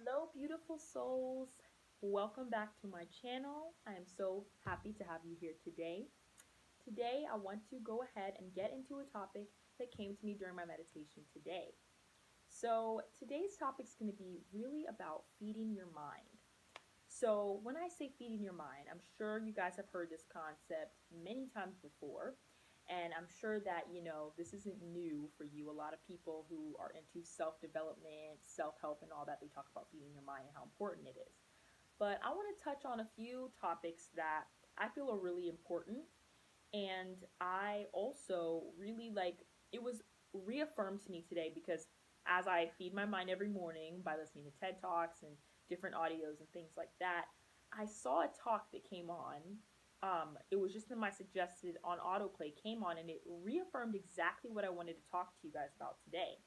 Hello, beautiful souls. Welcome back to my channel. I am so happy to have you here today. Today, I want to go ahead and get into a topic that came to me during my meditation today. So, today's topic is going to be really about feeding your mind. So, when I say feeding your mind, I'm sure you guys have heard this concept many times before. And I'm sure that, this isn't new for you. A lot of people who are into self development, self help, and all that, they talk about feeding your mind and how important it is. But I want to touch on a few topics that I feel are really important. And I also really it was reaffirmed to me today because as I feed my mind every morning by listening to TED Talks and different audios and things like that, I saw a talk that came on. It was just in my suggested on autoplay, came on, and it reaffirmed exactly what I wanted to talk to you guys about today.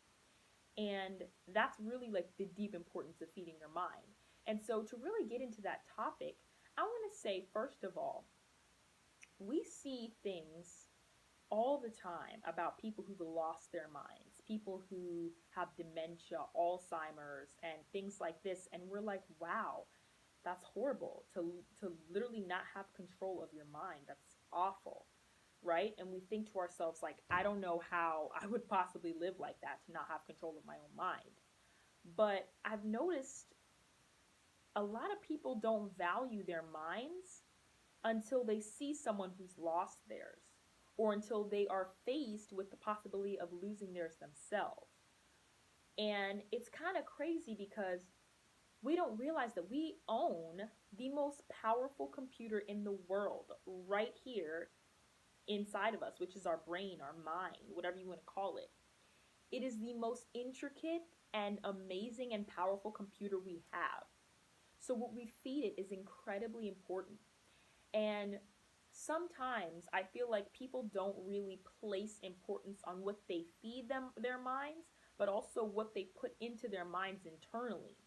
And that's really like the deep importance of feeding your mind. And so, to really get into that topic, I want to say, first of all, we see things all the time about people who've lost their minds, people who have dementia, Alzheimer's, and things like this. And we're like, wow, that's horrible to literally not have control of your mind. That's awful, right? And we think to ourselves, like, I don't know how I would possibly live like that to not have control of my own mind. But I've noticed a lot of people don't value their minds until they see someone who's lost theirs or until they are faced with the possibility of losing theirs themselves. And it's kind of crazy because we don't realize that we own the most powerful computer in the world right here inside of us, which is our brain, our mind, whatever you want to call it. It is the most intricate and amazing and powerful computer we have. So, what we feed it is incredibly important. And sometimes I feel like people don't really place importance on what they feed them their minds, but also what they put into their minds internally.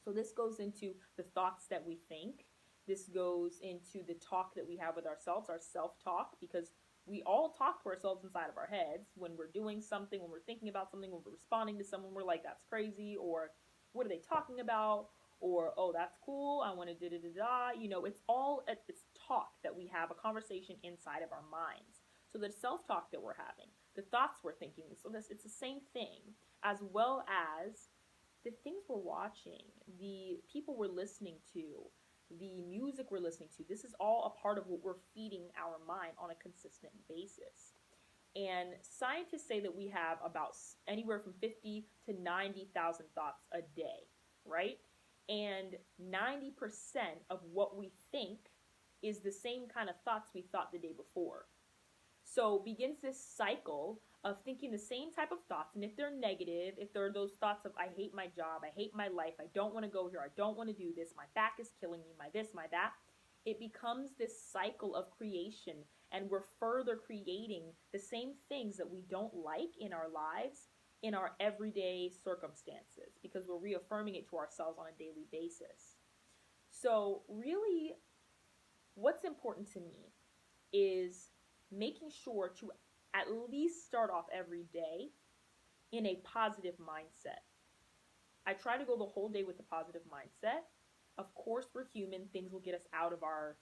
So this goes into the thoughts that we think. This goes into the talk that we have with ourselves, our self-talk, because we all talk to ourselves inside of our heads when we're doing something, when we're thinking about something, when we're responding to someone, we're like, that's crazy, or what are they talking about? Or, oh, that's cool, I want to da da da da. It's all it's talk that we have, a conversation inside of our minds. So the self-talk that we're having, the thoughts we're thinking, so this it's the same thing, as well as the things we're watching, the people we're listening to, the music we're listening to. This is all a part of what we're feeding our mind on a consistent basis. And scientists say that we have about anywhere from 50 to 90,000 thoughts a day, right? And 90% of what we think is the same kind of thoughts we thought the day before. So begins this cycle of thinking the same type of thoughts. And if they're negative, if there are those thoughts of, I hate my job, I hate my life, I don't want to go here, I don't want to do this, my back is killing me, my this, my that, it becomes this cycle of creation. And we're further creating the same things that we don't like in our lives in our everyday circumstances because we're reaffirming it to ourselves on a daily basis. So, really, what's important to me is making sure to at least start off every day in a positive mindset. I try to go the whole day with a positive mindset. Of course, we're human. Things will get us out of our,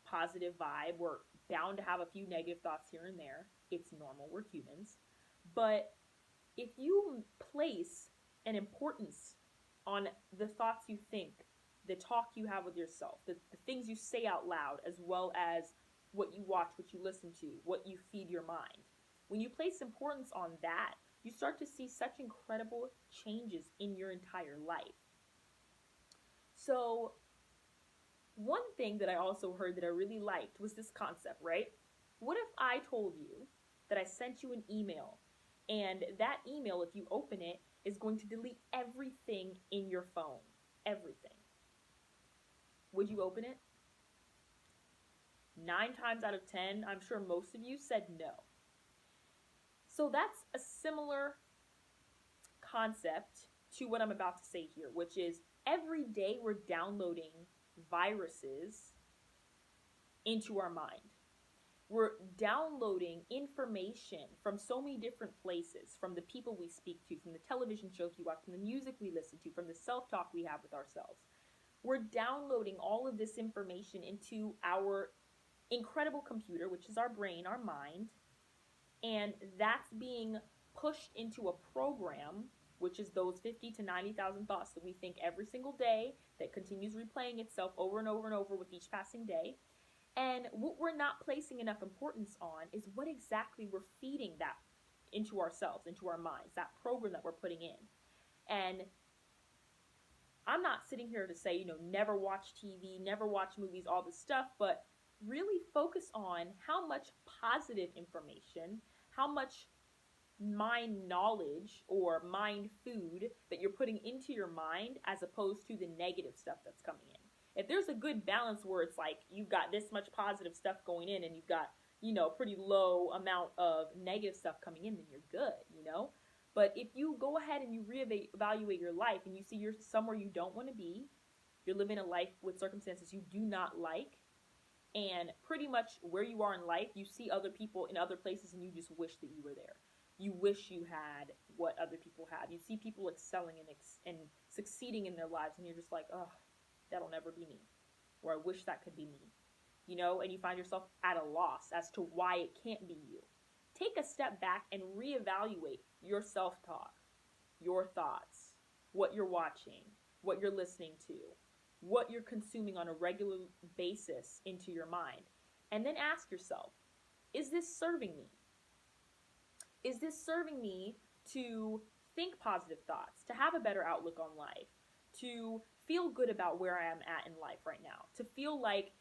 positive vibe. We're bound to have a few negative thoughts here and there. It's normal. We're humans. But if you place an importance on the thoughts you think, the talk you have with yourself, the things you say out loud, as well as what you watch, what you listen to, what you feed your mind. When you place importance on that, you start to see such incredible changes in your entire life. So, one thing that I also heard that I really liked was this concept, right? What if I told you that I sent you an email and that email, if you open it, is going to delete everything in your phone? Everything. Would you open it? 9 times out of 10, I'm sure most of you said no. So that's a similar concept to what I'm about to say here, which is every day we're downloading viruses into our mind. We're downloading information from so many different places, from the people we speak to, from the television shows we watch, from the music we listen to, from the self-talk we have with ourselves. We're downloading all of this information into our incredible computer, which is our brain, our mind, and that's being pushed into a program, which is those 50 to 90,000 thoughts that we think every single day, that continues replaying itself over and over and over with each passing day. And what we're not placing enough importance on is what exactly we're feeding that into ourselves, into our minds, that program that we're putting in. And I'm not sitting here to say, never watch TV, never watch movies, all this stuff, but really focus on how much positive information, how much mind knowledge or mind food that you're putting into your mind as opposed to the negative stuff that's coming in. If there's a good balance where it's like you've got this much positive stuff going in and you've got, pretty low amount of negative stuff coming in, then you're good. But if you go ahead and you reevaluate your life and you see you're somewhere you don't want to be, you're living a life with circumstances you do not like, and pretty much where you are in life, you see other people in other places and you just wish that you were there. You wish you had what other people have. You see people excelling and succeeding in their lives and you're just like, oh, that'll never be me. Or I wish that could be me. And you find yourself at a loss as to why it can't be you. Take a step back and reevaluate your self-talk, your thoughts, what you're watching, what you're listening to, what you're consuming on a regular basis into your mind. And then ask yourself, is this serving me? Is this serving me to think positive thoughts, to have a better outlook on life, to feel good about where I am at in life right now, to feel like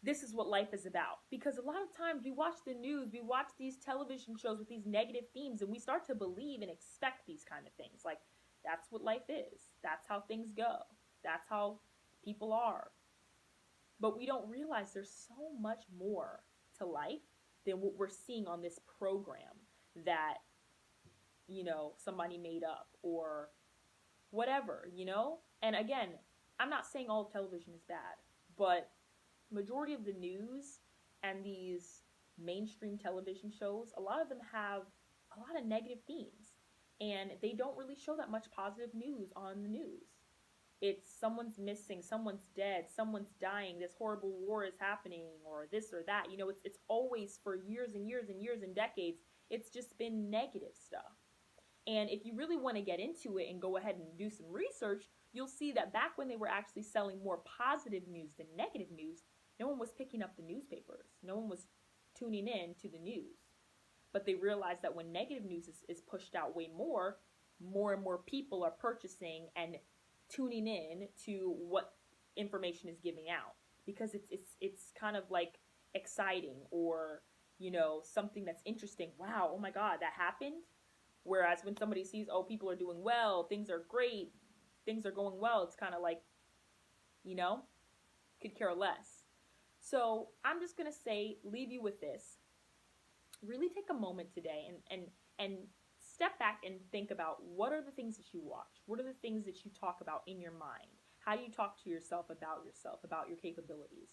this is what life is about? Because a lot of times we watch the news, we watch these television shows with these negative themes, and we start to believe and expect these kind of things. Like, that's what life is. That's how things go. That's how people are. But we don't realize there's so much more to life than what we're seeing on this program that, somebody made up or whatever, And again, I'm not saying all of television is bad, but majority of the news and these mainstream television shows, a lot of them have a lot of negative themes, and they don't really show that much positive news on the news. It's someone's missing, someone's dead, someone's dying, this horrible war is happening, or this or that. It's always, for years and years and years and decades, it's just been negative stuff. And if you really want to get into it and go ahead and do some research, you'll see that back when they were actually selling more positive news than negative news, no one was picking up the newspapers. No one was tuning in to the news. But they realized that when negative news is pushed out way more and more people are purchasing and tuning in to what information is giving out, because it's kind of like exciting, or something that's interesting. Wow, oh my God, that happened. Whereas when somebody sees, oh, people are doing well, things are great, things are going well, it's kind of like, could care less. So I'm just gonna leave you with this. Really take a moment today and step back and think about, what are the things that you watch? What are the things that you talk about in your mind? How do you talk to yourself, about your capabilities?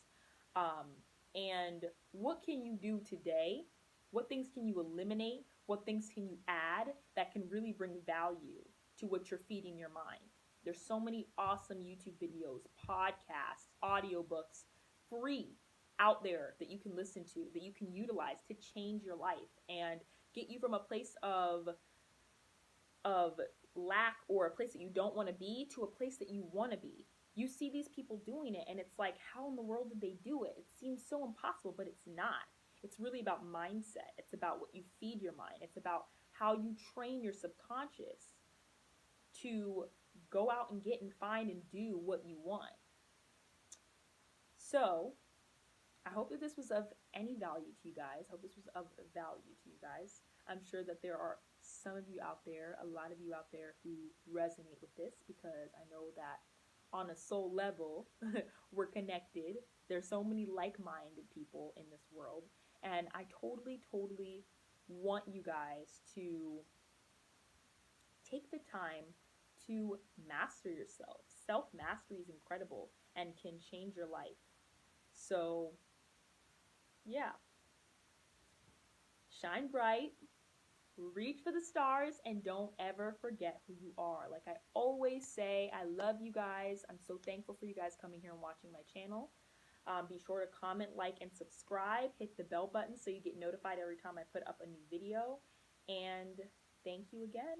And what can you do today? What things can you eliminate? What things can you add that can really bring value to what you're feeding your mind? There's so many awesome YouTube videos, podcasts, audiobooks, free out there that you can listen to, that you can utilize to change your life and get you from a place of lack, or a place that you don't want to be, to a place that you want to be. You see these people doing it and it's like, how in the world did they do it? It seems so impossible, but it's not. It's really about mindset. It's about what you feed your mind. It's about how you train your subconscious to go out and get and find and do what you want. So I hope that this was of any value to you guys. I hope this was of value to you guys. I'm sure that there are some of you out there, a lot of you out there, who resonate with this, because I know that on a soul level, we're connected. There's so many like-minded people in this world. And I totally want you guys to take the time to master yourself. Self-mastery is incredible and can change your life. So, yeah. shine bright, reach for the stars, and don't ever forget who you are. Like I always say, I love you guys. I'm so thankful for you guys coming here and watching my channel. Be sure to comment, like, and subscribe. Hit the bell button so you get notified every time I put up a new video. And thank you again.